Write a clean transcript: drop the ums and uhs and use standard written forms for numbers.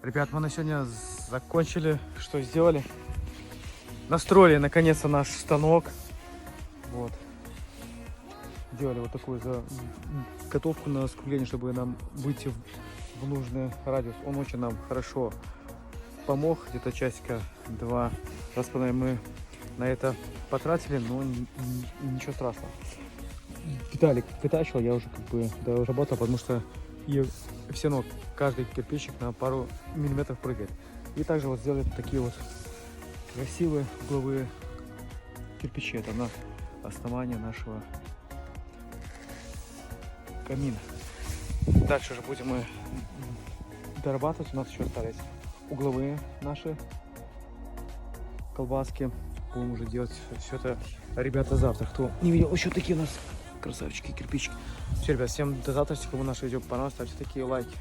Ребят, мы на сегодня закончили, что сделали. Настроили наконец-то наш станок. Вот. Делали вот такую заготовку на скругление, чтобы нам выйти в нужный радиус. Он очень нам хорошо помог. Где-то часика 2,5 мы на это потратили, но ничего страшного. Виталик вытачивал, я уже как бы доработал, потому что и все равно каждый кирпичик на пару миллиметров прыгает. И также вот сделали такие вот красивые угловые кирпичи. Это на основании нашего камина. Дальше уже будем мы дорабатывать. У нас еще остались угловые наши колбаски. Будем уже делать все это, ребята, завтра. Кто не видел, еще такие у нас красавчики, кирпичики. Все, ребят, всем до завтра. Если кому наше видео понравилось, ставьте такие лайки.